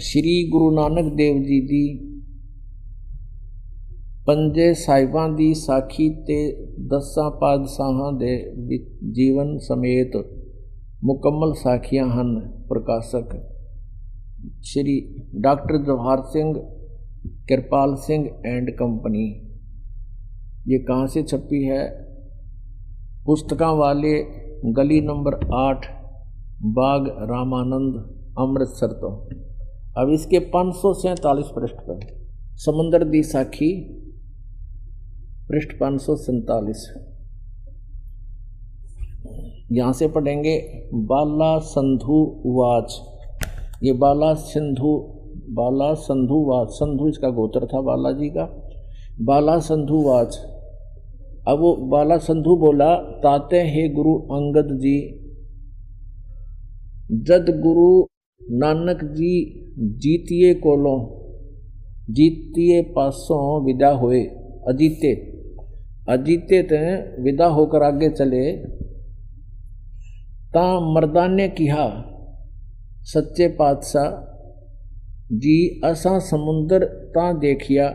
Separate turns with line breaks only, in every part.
श्री गुरु नानक देव जी दी पंजे साहिबां दी साखी ते 10 पातशाहां दे जीवन समेत मुकम्मल साखियां हन। प्रकाशक Shri doctor Jawahar Singh Kripal Singh and company. ये कहाँ से छपी है? पुस्तकां वाले गली नंबर 8 बाग रामानंद अमृतसर। तो अब इसके 547 पृष्ठ पर समुंदर दी साखी पृष्ठ 547 यहाँ से पढ़ेंगे। बाला संधु वाच, ये बाला संधु वाच, संधु इसका गोत्र था बालाजी का। बाला संधु वाच। अब वो बाला संधु बोला, ताते हे गुरु अंगद जी, जद गुरु नानक जी जीतिए कोलों जीतिए पासों विदा हुए। अजीते ते विदा होकर आगे चले। ता मर्दान ने कहा, सच्चे पातशाह जी असा समुंदर ता देखिया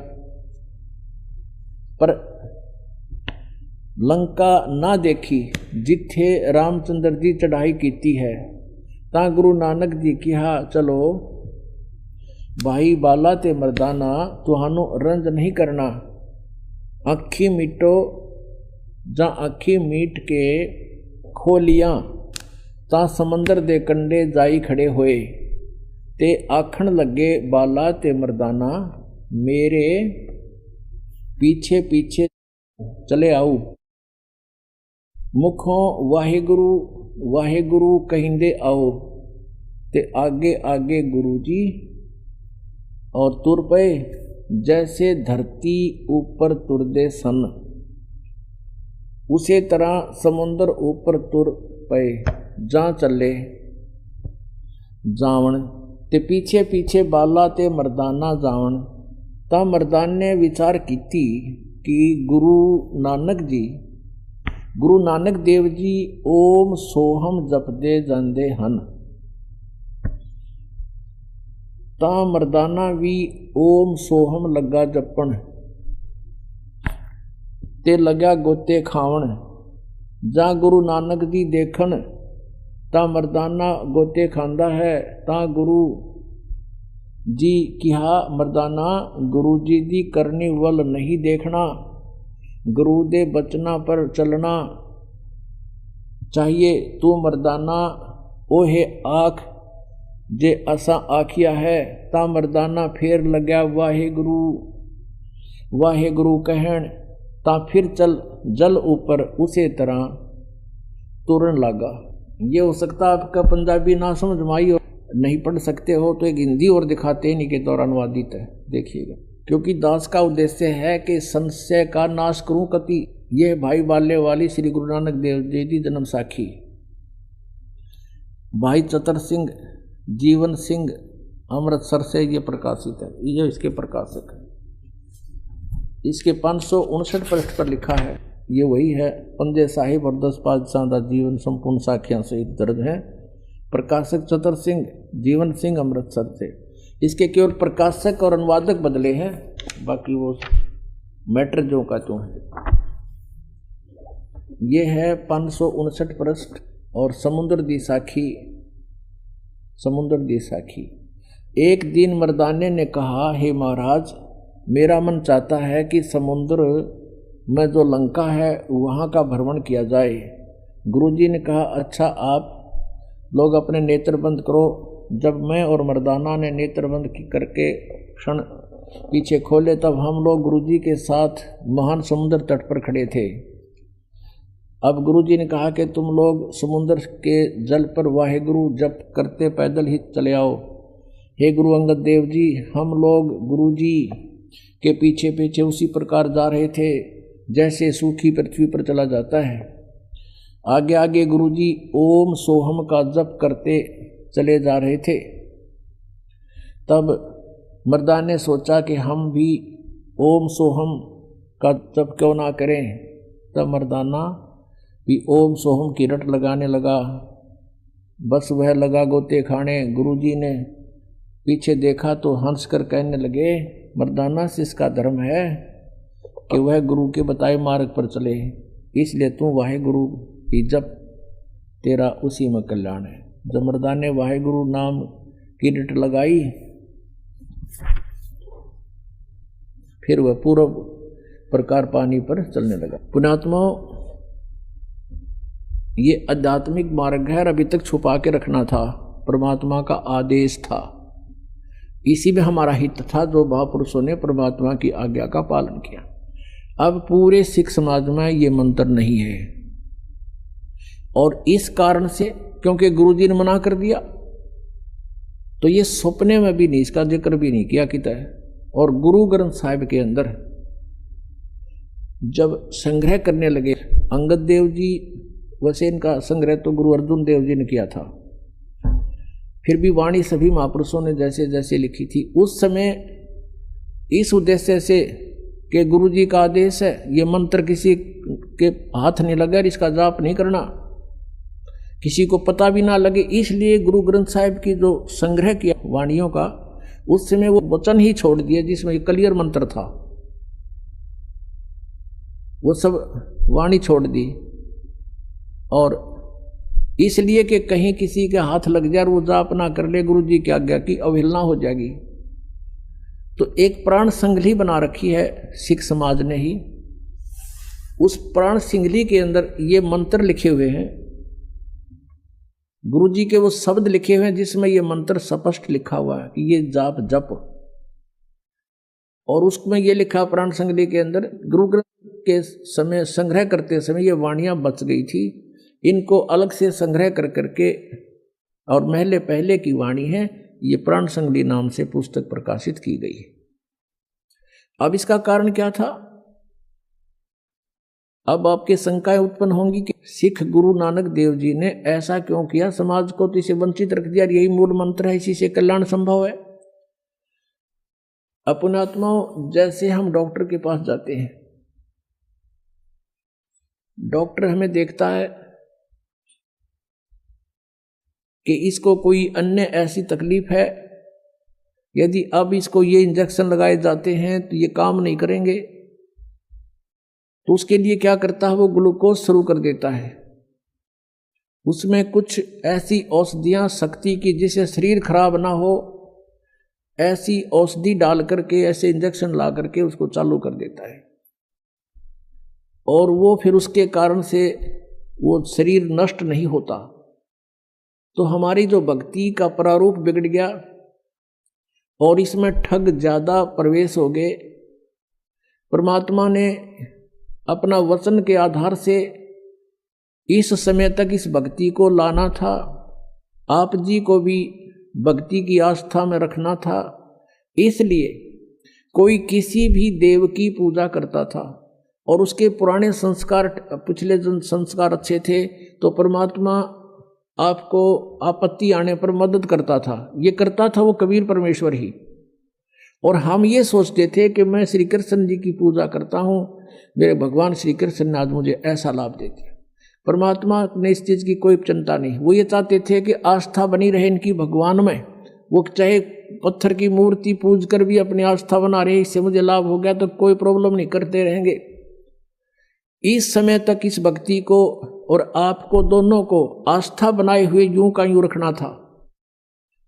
पर लंका ना देखी, जिथे रामचंद्र जी चढ़ाई कीती है। ता गुरु नानक जी कहा, चलो भाई बाला ते मर्दाना, तुहानू रंज नहीं करना। अखी मीटो जा अखी मीट के खोलियां। ता समंदर दे कंडे जाई खड़े होए ते आखण लगे, बाला ते मर्दाना मेरे पीछे पीछे चले आओ। मुखों वाहेगुरु वाहेगुरु कहिंदे आओ ते आगे आगे गुरु जी और तुर पे जैसे धरती ऊपर तुरदे सन। उसे तरह समुंदर ऊपर तुर पे जा चले जावन ते पीछे पीछे बाला ते मर्दाना जावन। ता मर्दान ने विचार कीती कि गुरु नानक देव जी ओम सोहम जपदे जांदे हन। ता मर्दाना भी ओम सोहम लगा जपण ते लगा गोते खावन। जा गुरु नानक जी देखन ता मर्दाना गोते खांदा है। ता गुरु जी कहा, मर्दाना गुरु जी दी करनी वल नहीं देखना, गुरु दे बचना पर चलना चाहिए। तू मर्दाना ओहे आख जे असा आखिया है। ता मर्दाना फिर लग्या वाहेगुरु वाहेगुरु कहन। ता फिर चल जल ऊपर उसे तरह तुरन लगा। ये हो सकता आपका पंजाबी ना समझ में आई और नहीं पढ़ सकते हो तो एक हिंदी और दिखाते हैं, इनके द्वारा अनुवादित है, देखिएगा। क्योंकि दास का उद्देश्य है कि संशय का नाश करूं कति। यह भाई बाले वाली श्री गुरु नानक देव जी की जन्म साखी। भाई चतर सिंह जीवन सिंह अमृतसर से ये प्रकाशित है। ये इसके प्रकाशक है। इसके 559 पृष्ठ पर लिखा है। ये वही है। पंजे साहिब और 10 पातशाह का जीवन संपूर्ण साखियां सहित दर्ज है। प्रकाशक चतर सिंह जीवन सिंह अमृतसर से। इसके केवल प्रकाशक और अनुवादक बदले हैं, बाकी वो मैटर जो का तो है। ये है 559 पृष्ठ और समुद्र दी साखी। एक दिन मर्दाने ने कहा, हे महाराज, मेरा मन चाहता है कि समुद्र में जो लंका है वहाँ का भ्रमण किया जाए। गुरुजी ने कहा, अच्छा आप लोग अपने नेत्र बंद करो। जब मैं और मर्दाना ने नेत्र बंद करके क्षण पीछे खोले, तब हम लोग गुरुजी के साथ महान समुद्र तट पर खड़े थे। अब गुरुजी ने कहा कि तुम लोग समुद्र के जल पर वाहेगुरु जप करते पैदल ही चले आओ। हे गुरु अंगद देव जी, हम लोग गुरुजी के पीछे पीछे उसी प्रकार जा रहे थे जैसे सूखी पृथ्वी पर चला जाता है। आगे आगे गुरुजी ओम सोहम का जप करते चले जा रहे थे। तब मर्दान ने सोचा कि हम भी ओम सोहम का जप क्यों ना करें। तब मर्दाना भी ओम सोहम की रट लगाने लगा। बस वह लगा गोते खाने। गुरुजी ने पीछे देखा तो हंसकर कहने लगे, मर्दाना से इसका धर्म है कि वह गुरु के बताए मार्ग पर चले, इसलिए तू वाहे गुरु की जप, तेरा उसी में कल्याण है। जब मर्दाने ने वाहे गुरु नाम की रट लगाई, फिर वह पूर्व प्रकार पानी पर चलने लगा। पुण्यात्माओं, ये आध्यात्मिक मार्ग है और अभी तक छुपा के रखना था, परमात्मा का आदेश था, इसी में हमारा हित था जो महापुरुषों ने परमात्मा की आज्ञा का पालन किया। अब पूरे सिख समाज में ये मंत्र नहीं है, और इस कारण से क्योंकि गुरुजी ने मना कर दिया, तो ये सपने में भी नहीं, इसका जिक्र भी नहीं किया किता है। और गुरु ग्रंथ साहिब के अंदर जब संग्रह करने लगे अंगद देव जी, वैसे इनका संग्रह तो गुरु अर्जुन देव जी ने किया था, फिर भी वाणी सभी महापुरुषों ने जैसे जैसे लिखी थी उस समय इस उद्देश्य से कि गुरु जी का आदेश है, ये मंत्र किसी के हाथ नहीं लगे, इसका जाप नहीं करना, किसी को पता भी ना लगे, इसलिए गुरु ग्रंथ साहिब की जो संग्रह किया वाणियों का, उस समय वो वचन ही छोड़ दिए जिसमें क्लियर मंत्र था, वो सब वाणी छोड़ दी। और इसलिए कि कहीं किसी के हाथ लग जाए और वो जाप ना कर ले, गुरु जी की आज्ञा की अवहेलना हो जाएगी। तो एक प्राण संगली बना रखी है सिख समाज ने ही, उस प्राण संगली के अंदर ये मंत्र लिखे हुए हैं, गुरु जी के वो शब्द लिखे हुए हैं जिसमें ये मंत्र स्पष्ट लिखा हुआ है कि ये जाप जप, और उसमें ये लिखा प्राण संगली के अंदर, गुरु ग्रंथ के समय संग्रह करते समय ये वाणियां बच गई थी, इनको अलग से संग्रह कर करके, और महले पहले की वाणी है, ये प्राण संगली नाम से पुस्तक प्रकाशित की गई। अब इसका कारण क्या था? अब आपके शंकाएं उत्पन्न होंगी कि सिख गुरु नानक देव जी ने ऐसा क्यों किया, समाज को तो इसे वंचित रख दिया, यही मूल मंत्र है, इसी से कल्याण संभव है। अपनात्माओं, जैसे हम डॉक्टर के पास जाते हैं, डॉक्टर हमें देखता है कि इसको कोई अन्य ऐसी तकलीफ है, यदि अब इसको ये इंजेक्शन लगाए जाते हैं तो ये काम नहीं करेंगे, तो उसके लिए क्या करता है, वो ग्लूकोज शुरू कर देता है, उसमें कुछ ऐसी औषधियां शक्ति की जिससे शरीर खराब ना हो, ऐसी औषधि डाल करके, ऐसे इंजेक्शन ला करके उसको चालू कर देता है, और वो फिर उसके कारण से वो शरीर नष्ट नहीं होता। तो हमारी जो भक्ति का प्रारूप बिगड़ गया और इसमें ठग ज्यादा प्रवेश हो गए। परमात्मा ने अपना वचन के आधार से इस समय तक इस भक्ति को लाना था, आप जी को भी भक्ति की आस्था में रखना था, इसलिए कोई किसी भी देव की पूजा करता था और उसके पुराने संस्कार, पिछले जो संस्कार अच्छे थे, तो परमात्मा आपको आपत्ति आने पर मदद करता था। ये करता था वो कबीर परमेश्वर ही। और हम ये सोचते थे कि मैं श्री कृष्ण जी की पूजा करता हूँ, मेरे भगवान श्री कृष्ण ने आज मुझे ऐसा लाभ दे दिया। परमात्मा ने इस चीज़ की कोई चिंता नहीं, वो ये चाहते थे कि आस्था बनी रहे इनकी भगवान में, वो चाहे पत्थर की मूर्ति पूज कर भी अपनी आस्था बना रहे, इससे मुझे लाभ हो गया तो कोई प्रॉब्लम नहीं, करते रहेंगे। इस समय तक इस भक्ति को और आपको दोनों को आस्था बनाए हुए यूं का यूं रखना था।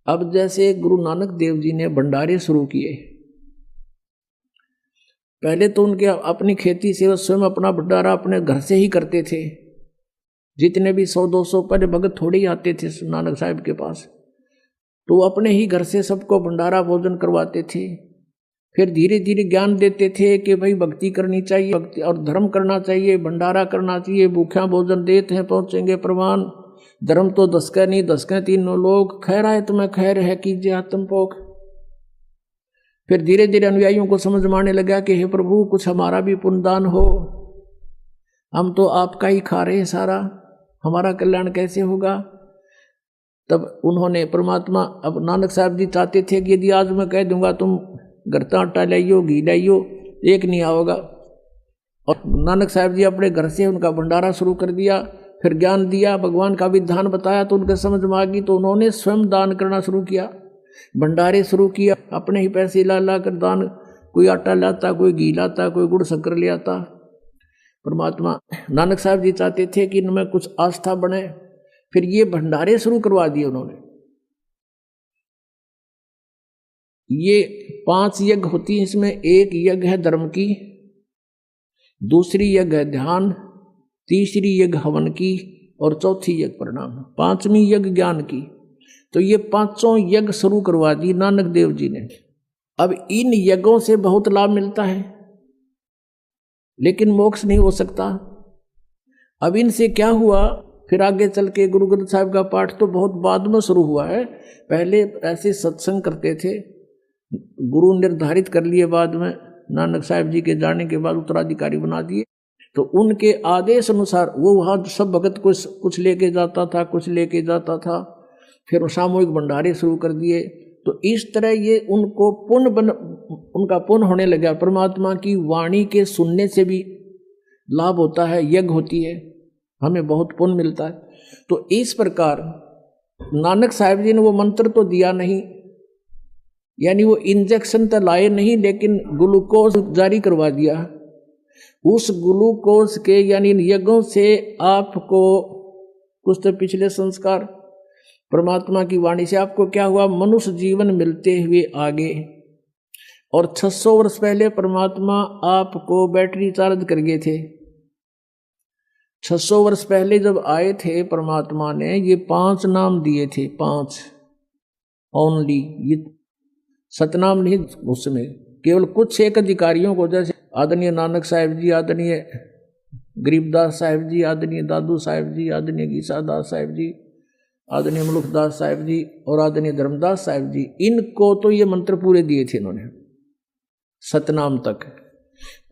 अब जैसे गुरु नानक देव जी ने भंडारे शुरू किए, पहले तो उनके अपनी खेती से स्वयं अपना भंडारा अपने घर से ही करते थे, जितने भी 100-200 पहले भगत थोड़े ही आते थे नानक साहिब के पास, तो अपने ही घर से सबको भंडारा भोजन करवाते थे। फिर धीरे धीरे ज्ञान देते थे कि भाई भक्ति करनी चाहिए, भक्ति और धर्म करना चाहिए, भंडारा करना चाहिए, भूखा भोजन देते हैं पहुँचेंगे प्रमाण, धर्म तो 10 का नहीं 10 का 3 लोग, खैर आए तुम्हें खैर है कीजिए आत्मपोख। फिर धीरे धीरे अनुयायियों को समझ में आने लगा कि हे प्रभु कुछ हमारा भी पुण्यदान हो, हम तो आपका ही खा रहे हैं सारा, हमारा कल्याण कैसे होगा। तब उन्होंने परमात्मा, अब नानक साहब जी चाहते थे कि यदि आज मैं कह दूंगा तुम घर का आटा लाइयो घी लाइयो, एक नहीं आओगा, और नानक साहब जी अपने घर से उनका भंडारा शुरू कर दिया। फिर ज्ञान दिया, भगवान का विधान बताया तो उनके समझ में आ गई, तो उन्होंने स्वयं दान करना शुरू किया। भंडारे शुरू किया, अपने ही पैसे ला ला कर दान, कोई आटा लाता, कोई घी लाता, कोई गुड़ शक्कर ले आता। परमात्मा नानक साहब जी चाहते थे कि इनमें कुछ आस्था बने, फिर ये भंडारे शुरू करवा दिए उन्होंने। ये 5 यज्ञ होती है इसमें, एक यज्ञ है धर्म की, दूसरी यज्ञ है ध्यान, तीसरी यज्ञ हवन की और चौथी यज्ञ प्रणाम, 5वीं यज्ञ ज्ञान की। तो ये 5 यज्ञ शुरू करवा दी नानक देव जी ने। अब इन यज्ञों से बहुत लाभ मिलता है, लेकिन मोक्ष नहीं हो सकता। अब इनसे क्या हुआ, फिर आगे चल के गुरु ग्रंथ साहिब का पाठ तो बहुत बाद में शुरू हुआ है। पहले ऐसे सत्संग करते थे, गुरु निर्धारित कर लिए, बाद में नानक साहिब जी के जाने के बाद उत्तराधिकारी बना दिए। तो उनके आदेश अनुसार वो वहाँ सब भगत कुछ लेके जाता था, कुछ लेके जाता था, फिर सामूहिक भंडारे शुरू कर दिए। तो इस तरह ये उनको उनका पुण्य होने लगा। परमात्मा की वाणी के सुनने से भी लाभ होता है, यज्ञ होती है, हमें बहुत पुण्य मिलता है। तो इस प्रकार नानक साहिब जी ने वो मंत्र तो दिया नहीं, यानी वो इंजेक्शन तो लाए नहीं, लेकिन ग्लूकोज जारी करवा दिया। उस ग्लूकोज के यानी इन यज्ञों से आपको कुछ तो पिछले संस्कार, परमात्मा की वाणी से आपको क्या हुआ, मनुष्य जीवन मिलते हुए आगे। और 600 वर्ष पहले परमात्मा आपको बैटरी चार्ज कर गए थे। 600 वर्ष पहले जब आए थे परमात्मा ने ये 5 नाम दिए थे, 5 ओनली, ये सतनाम नहीं। उसमें केवल कुछ एक अधिकारियों को, जैसे आदरणीय नानक साहिब जी, आदरणीय गरीबदास साहिब जी, आदरणीय दादू साहिब जी, आदरणीय गीसादास साहिब जी, आदरणीय मुलुखदास साहिब जी और आदरणीय धर्मदास साहिब जी, इनको तो ये मंत्र पूरे दिए थे इन्होंने, सतनाम तक।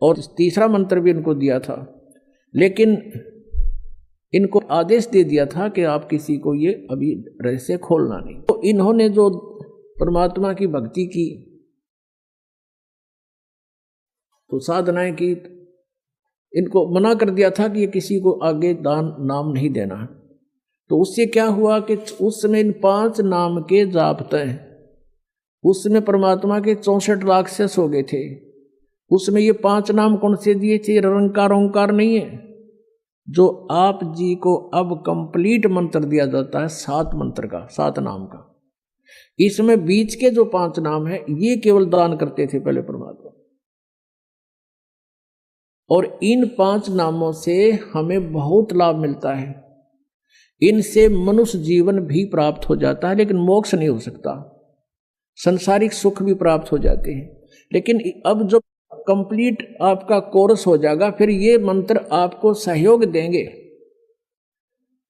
और तीसरा मंत्र भी इनको दिया था, लेकिन इनको आदेश दे दिया था कि आप किसी को ये अभी रहस्य खोलना नहीं। तो इन्होंने जो परमात्मा की भक्ति की, तो साधनाएं की, इनको मना कर दिया था कि ये किसी को आगे दान नाम नहीं देना। तो उससे क्या हुआ कि उस समय इन 5 नाम के जापते, उसमें परमात्मा के 64 राक्षस हो गए थे। उसमें ये 5 नाम कौन से दिए थे, रंकार ओंकार नहीं है, जो आप जी को अब कंप्लीट मंत्र दिया जाता है 7 मंत्र का, 7 नाम का। इसमें बीच के जो 5 नाम है ये केवल दान करते थे पहले परमात्मा। और इन 5 नामों से हमें बहुत लाभ मिलता है। इनसे मनुष्य जीवन भी प्राप्त हो जाता है, लेकिन मोक्ष नहीं हो सकता। संसारिक सुख भी प्राप्त हो जाते हैं, लेकिन अब जो कंप्लीट आपका कोर्स हो जाएगा, फिर ये मंत्र आपको सहयोग देंगे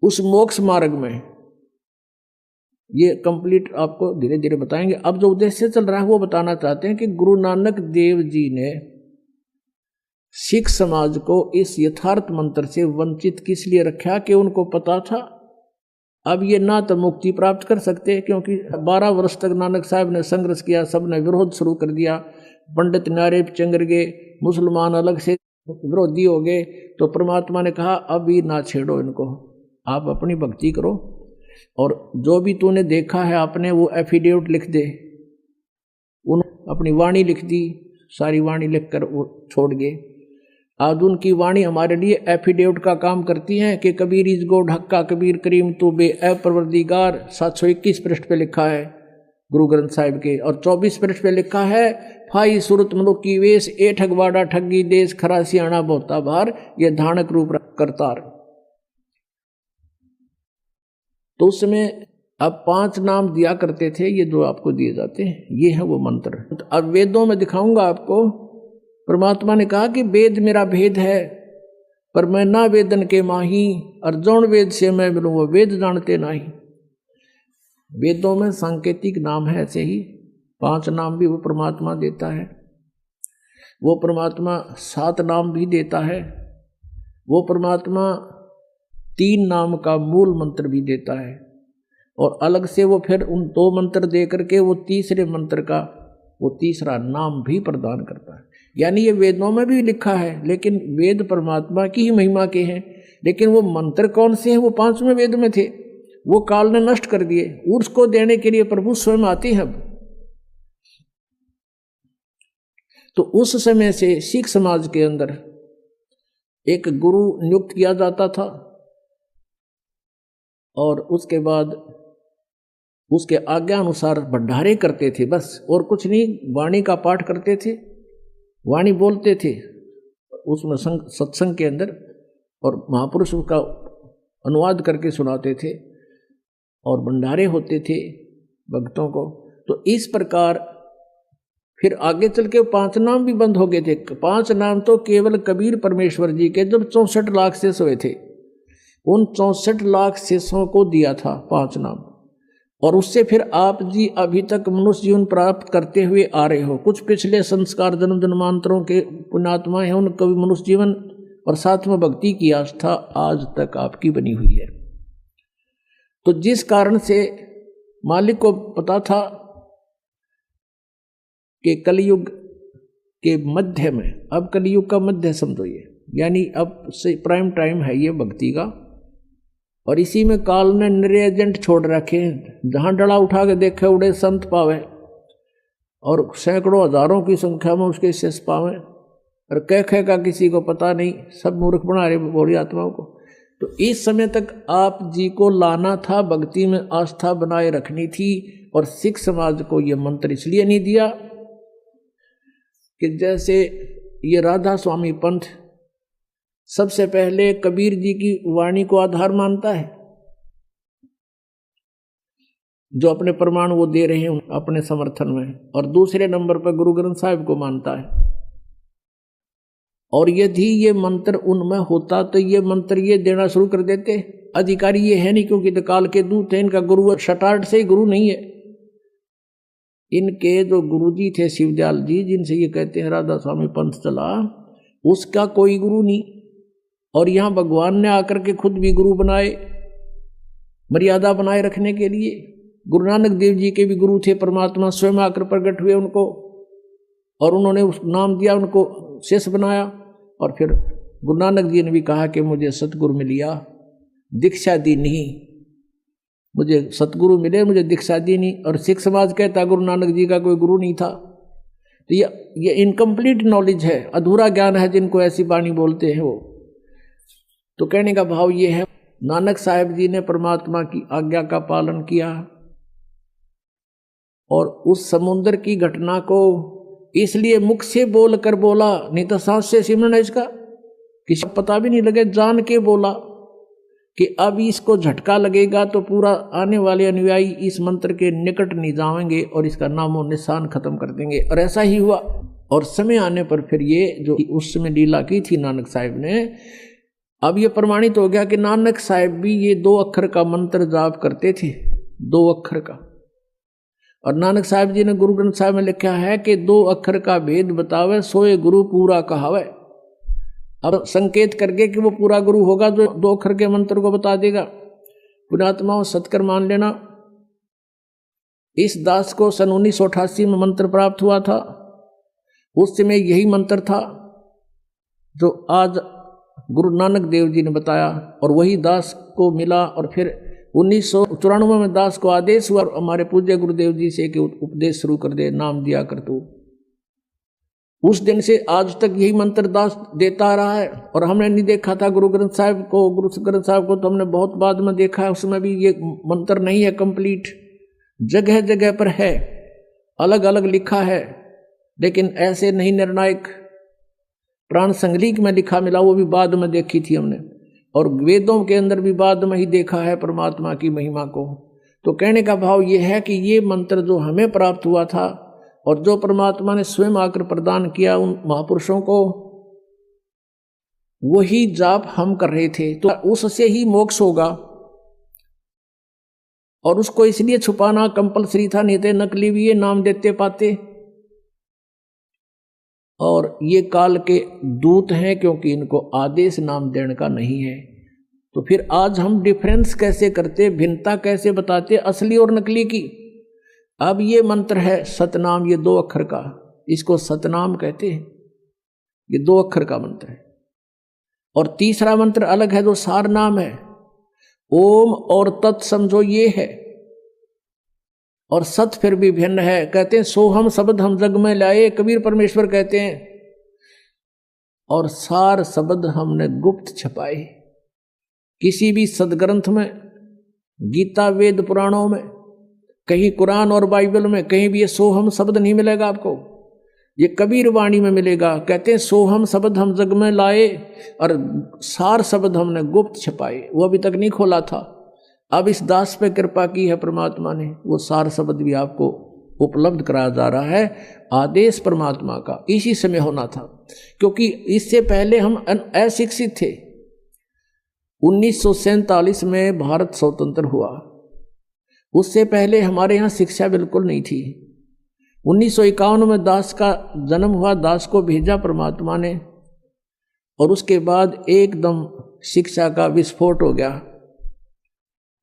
उस मोक्ष मार्ग में। ये कंप्लीट आपको धीरे धीरे बताएंगे। अब जो उद्देश्य चल रहा है वो बताना चाहते हैं कि गुरु नानक देव जी ने सिख समाज को इस यथार्थ मंत्र से वंचित किस लिए रखा, कि उनको पता था अब ये ना तो मुक्ति प्राप्त कर सकते, क्योंकि 12 वर्ष तक नानक साहब ने संघर्ष किया, सब ने विरोध शुरू कर दिया, पंडित नारे चंगर गए, मुसलमान अलग से विरोधी हो गए। तो परमात्मा ने कहा अब ये ना छेड़ो इनको, आप अपनी भक्ति करो, और जो भी तूने देखा है आपने वो एफिडेविट लिख दे। उन अपनी वाणी लिख दी, सारी वाणी लिखकर वो छोड़ गए। आज उनकी वाणी हमारे लिए एफिडेविट का काम करती है कि कबीर इज गो ढक्का कबीर करीम तू बे ए परवरदिगार। 721 पृष्ठ पे लिखा है गुरु ग्रंथ साहिब के, और 24 पृष्ठ पे लिखा है फाई सूरत मनुख की वेश ए ठगवाड़ा ठगी देश खरा सियाणा बहुता भार ये धानक रूप करतार। तो उसमें अब 5 नाम दिया करते थे, ये जो आपको दिए जाते हैं ये है वो मंत्र। अब वेदों में दिखाऊंगा आपको। परमात्मा ने कहा कि वेद मेरा भेद है, पर मैं ना वेदन के माही, और जौन वेद से मैं मिलूं वो वेद जानते नहीं। वेदों में सांकेतिक नाम है, ऐसे ही 5 नाम भी वो परमात्मा देता है। वो परमात्मा 7 नाम भी देता है। वो परमात्मा 3 नाम का मूल मंत्र भी देता है, और अलग से वो फिर उन 2 मंत्र दे करके वो तीसरे मंत्र का वो तीसरा नाम भी प्रदान करता है। यानी ये वेदों में भी लिखा है, लेकिन वेद परमात्मा की ही महिमा के हैं, लेकिन वो मंत्र कौन से हैं, वो 5वें वेद में थे, वो काल ने नष्ट कर दिए। उसको देने के लिए प्रभु स्वयं आते हैं। अब तो उस समय से सिख समाज के अंदर एक गुरु नियुक्त किया जाता था और उसके बाद उसके आज्ञा अनुसार भंडारे करते थे बस, और कुछ नहीं। वाणी का पाठ करते थे, वाणी बोलते थे उसमें सत्संग के अंदर, और महापुरुष का अनुवाद करके सुनाते थे और भंडारे होते थे भक्तों को। तो इस प्रकार फिर आगे चल के 5 नाम भी बंद हो गए थे। 5 नाम तो केवल कबीर परमेश्वर जी के जब 64 लाख शेष हुए थे, उन 64 लाख शेषों को दिया था 5 नाम, और उससे फिर आप जी अभी तक मनुष्य जीवन प्राप्त करते हुए आ रहे हो। कुछ पिछले संस्कार जन्म जन्मांतरों के पुण्यात्मा हैं, उन कभी मनुष्य जीवन और साथ में भक्ति की आस्था आज तक आपकी बनी हुई है। तो जिस कारण से मालिक को पता था कि कलयुग के मध्य में, अब कलयुग का मध्य समझो ये, यानी अब से प्राइम टाइम है ये भक्ति का, और इसी में काल ने निरे एजेंट छोड़ रखे हैं। जहां डला उठा के देखे उड़े संत पावे, और सैकड़ों हजारों की संख्या में उसके शेष पावे, और कह का किसी को पता नहीं, सब मूर्ख बना रहे बोली आत्माओं को। तो इस समय तक आप जी को लाना था, भक्ति में आस्था बनाए रखनी थी। और सिख समाज को यह मंत्र इसलिए नहीं दिया कि जैसे ये राधा स्वामी पंथ सबसे पहले कबीर जी की वाणी को आधार मानता है, जो अपने प्रमाण वो दे रहे हैं अपने समर्थन में, और दूसरे नंबर पर गुरु ग्रंथ साहिब को मानता है। और यदि ये मंत्र उनमें होता तो ये मंत्र ये देना शुरू कर देते। अधिकारी ये है नहीं, क्योंकि तो काल के दूत है, इनका गुरु शटार्ट से ही गुरु नहीं है। इनके जो गुरुजी थे शिवदयाल जी, जिनसे ये कहते हैं राधा स्वामी पंथ चला, उसका कोई गुरु नहीं। और यहाँ भगवान ने आकर के खुद भी गुरु बनाए, मर्यादा बनाए रखने के लिए। गुरु नानक देव जी के भी गुरु थे, परमात्मा स्वयं आकर प्रकट हुए उनको, और उन्होंने उस नाम दिया, उनको शेष बनाया। और फिर गुरु नानक जी ने भी कहा कि मुझे सतगुरु मिल गया, दीक्षा दी नहीं, मुझे सतगुरु मिले, मुझे दीक्षा दी नहीं। और सिख समाज कहता गुरु नानक जी का कोई गुरु नहीं था। तो ये इनकम्प्लीट नॉलेज है, अधूरा ज्ञान है जिनको ऐसी वाणी बोलते हैं वो। तो कहने का भाव ये है, नानक साहिब जी ने परमात्मा की आज्ञा का पालन किया, और उस समुद्र की घटना को इसलिए मुख से बोल कर बोला, नहीं तो सांस से सिमरन है इसका, किसी पता भी नहीं लगे, जान के बोला कि अब इसको झटका लगेगा तो पूरा आने वाले अनुयायी इस मंत्र के निकट नहीं जाएंगे और इसका नामो निशान खत्म कर देंगे। और ऐसा ही हुआ। और समय आने पर फिर ये जो उस समय लीला की थी नानक साहिब ने, अब ये प्रमाणित हो गया कि नानक साहिब भी ये 2 अक्षर का मंत्र जाप करते थे, 2 अक्षर का। और नानक साहिब जी ने गुरु ग्रंथ साहिब में लिखा है कि 2 अक्षर का भेद बतावे, सोए गुरु पूरा कहावे। अब संकेत करके कि वो पूरा गुरु होगा जो 2 अक्षर के मंत्र को बता देगा। पुण्यात्माओं सत्कर मान लेना, इस दास को सन 1988 में मंत्र प्राप्त हुआ था। उस समय यही मंत्र था जो आज गुरु नानक देव जी ने बताया, और वही दास को मिला। और फिर 1994 में दास को आदेश हुआ हमारे पूज्य गुरुदेव जी से कि उपदेश शुरू कर दे, नाम दिया कर तू। उस दिन से आज तक यही मंत्र दास देता रहा है। और हमने नहीं देखा था गुरु ग्रंथ साहिब को, गुरु ग्रंथ साहिब को तो हमने बहुत बाद में देखा है, उसमें भी ये मंत्र नहीं है कंप्लीट, जगह जगह पर है, अलग अलग लिखा है, लेकिन ऐसे नहीं निर्णायक प्राण संगलीक में लिखा मिला, वो भी बाद में देखी थी हमने। और वेदों के अंदर भी बाद में ही देखा है परमात्मा की महिमा को। तो कहने का भाव ये है कि ये मंत्र जो हमें प्राप्त हुआ था और जो परमात्मा ने स्वयं आकर प्रदान किया उन महापुरुषों को, वही जाप हम कर रहे थे, तो उससे ही मोक्ष होगा। और उसको इसलिए छुपाना कंपलसरी था, नहीं तो नकली भी ये नाम देते पाते। और ये काल के दूत हैं, क्योंकि इनको आदेश नाम देने का नहीं है। तो फिर आज हम डिफरेंस कैसे करते, भिन्नता कैसे बताते असली और नकली की। अब ये मंत्र है सतनाम, ये 2 अक्षर का, इसको सतनाम कहते हैं, ये 2 अक्षर का मंत्र है। और तीसरा मंत्र अलग है जो सार नाम है, ओम और तत् समझो ये है। और सत फिर भी भिन्न है। कहते हैं सोहम शब्द हम जग में लाए, कबीर परमेश्वर कहते हैं, और सार शब्द हमने गुप्त छपाए। किसी भी सदग्रंथ में, गीता वेद पुराणों में, कहीं कुरान और बाइबल में कहीं भी ये सोहम शब्द नहीं मिलेगा आपको, ये कबीर वाणी में मिलेगा। कहते हैं सोहम शब्द हम जग में लाए और सार शब्द हमने गुप्त छपाए। वो अभी तक नहीं खोला था, अब इस दास पे कृपा की है परमात्मा ने, वो सार शब्द भी आपको उपलब्ध कराया जा रहा है। आदेश परमात्मा का इसी समय होना था, क्योंकि इससे पहले हम अशिक्षित थे। 1947 में भारत स्वतंत्र हुआ, उससे पहले हमारे यहाँ शिक्षा बिल्कुल नहीं थी। 1951 में दास का जन्म हुआ, दास को भेजा परमात्मा ने, और उसके बाद एकदम शिक्षा का विस्फोट हो गया।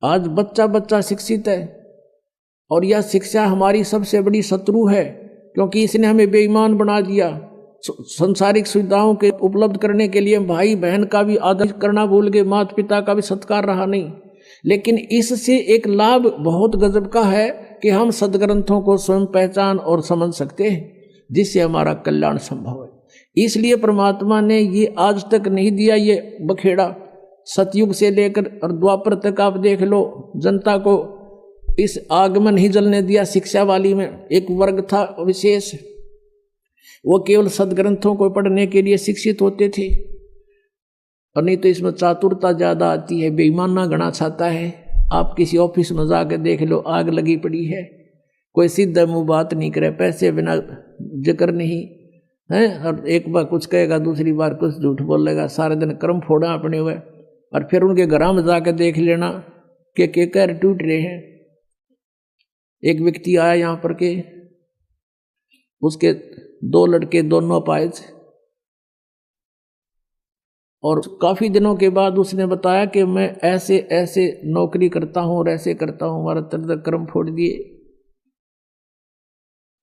आज बच्चा बच्चा शिक्षित है, और यह शिक्षा हमारी सबसे बड़ी शत्रु है, क्योंकि इसने हमें बेईमान बना दिया। संसारिक सुविधाओं के उपलब्ध करने के लिए भाई बहन का भी आदर करना भूल गए, माता पिता का भी सत्कार रहा नहीं। लेकिन इससे एक लाभ बहुत गजब का है कि हम सदग्रंथों को स्वयं पहचान और समझ सकते हैं, जिससे हमारा कल्याण संभव है। इसलिए परमात्मा ने ये आज तक नहीं दिया ये बखेड़ा। सतयुग से लेकर और द्वापर तक आप देख लो, जनता को इस आग में नहीं जलने दिया। शिक्षा वाली में एक वर्ग था विशेष, वो केवल सदग्रंथों को पढ़ने के लिए शिक्षित होते थे, और नहीं तो इसमें चातुरता ज़्यादा आती है, बेईमाना गणा छाता है। आप किसी ऑफिस में जाकर देख लो, आग लगी पड़ी है, कोई सीधा मुँह बात नहीं करे, पैसे बिना जिक्र नहीं है, और एक बार कुछ कहेगा दूसरी बार कुछ झूठ बोलेगा, सारे दिन कर्म फोड़ा अपने हुए। और फिर उनके घर में जाकर देख लेना कि केकर टूट रहे हैं। एक व्यक्ति आया यहाँ पर के, उसके 2 लड़के दोनों अपाहिज, और काफी दिनों के बाद उसने बताया कि मैं ऐसे ऐसे नौकरी करता हूँ और ऐसे करता हूँ, हमारा तरह कर्म फोड़ दिए।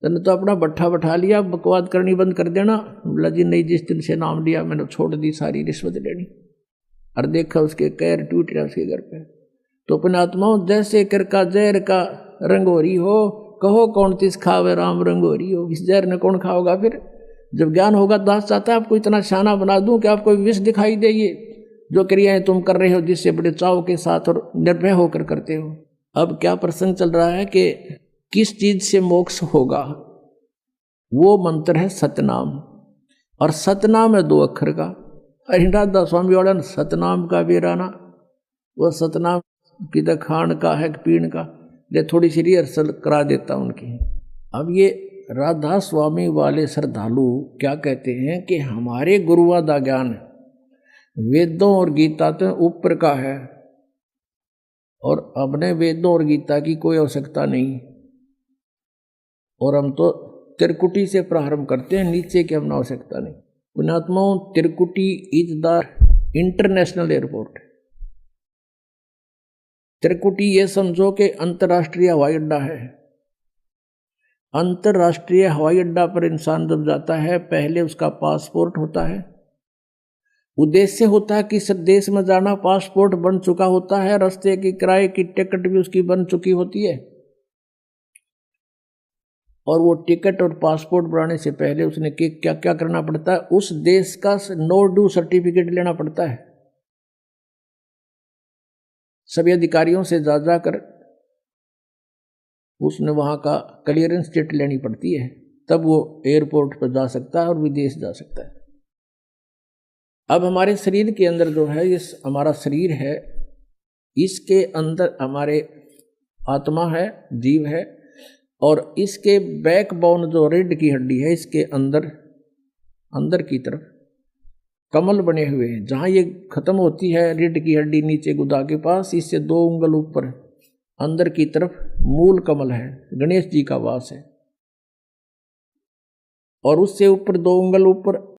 तूने तो अपना भट्ठा बैठा लिया, बकवाद करनी बंद कर देना। बोला जी नहीं, जिस दिन से नाम लिया मैंने छोड़ दी सारी रिश्वत लेनी। और देखा उसके कैर टूट रहा उसके घर पे। तो अपने आत्माओं, जैसे कर का जहर का रंगोरी हो, कहो कौन तिस खावे राम रंगोरी हो। इस जहर ने कौन खाओगा फिर? जब ज्ञान होगा, दास चाहता है आपको इतना शाना बना दूं कि आपको विष दिखाई दे। ये जो क्रियाएं तुम कर रहे हो, जिससे बड़े चाव के साथ और निर्भय होकर करते हो। अब क्या प्रसंग चल रहा है कि किस चीज से मोक्ष होगा? वो मंत्र है सतनाम, और सतनाम है 2 अक्षर का। हरिदास स्वामी वाला सतनाम का वीराना, वो सतनाम किधर खान का है पीण का, ये थोड़ी सी रिहर्सल करा देता उनकी। अब ये राधा स्वामी वाले श्रद्धालु क्या कहते हैं कि हमारे गुरुवादा ज्ञान वेदों और गीता तो ऊपर का है, और अपने वेदों और गीता की कोई आवश्यकता नहीं, और हम तो त्रिकुटी से प्रारंभ करते हैं, नीचे की हमने आवश्यकता नहीं। पुण्यात्माओं, त्रिकुटी इज द इंटरनेशनल एयरपोर्ट। त्रिकुटी ये समझो कि अंतर्राष्ट्रीय हवाई अड्डा है। अंतर्राष्ट्रीय हवाई अड्डा पर इंसान जब जाता है, पहले उसका पासपोर्ट होता है, उद्देश्य होता है कि इस देश में जाना, पासपोर्ट बन चुका होता है, रास्ते की किराए की टिकट भी उसकी बन चुकी होती है। और वो टिकट और पासपोर्ट बनाने से पहले उसने क्या क्या करना पड़ता है? उस देश का नो ड्यू सर्टिफिकेट लेना पड़ता है। सभी अधिकारियों से जा जाकर उसने वहाँ का क्लियरेंस चिट लेनी पड़ती है, तब वो एयरपोर्ट पर जा सकता है और विदेश जा सकता है। अब हमारे शरीर के अंदर जो है, ये हमारा शरीर है, इसके अंदर हमारे आत्मा है, जीव है, और इसके बैकबोन जो रीढ़ की हड्डी है, इसके अंदर की तरफ कमल बने हुए हैं। जहाँ ये खत्म होती है रीढ़ की हड्डी नीचे गुदा के पास, इससे 2 उंगल ऊपर अंदर की तरफ मूल कमल है, गणेश जी का वास है, और उससे ऊपर 2 उंगल ऊपर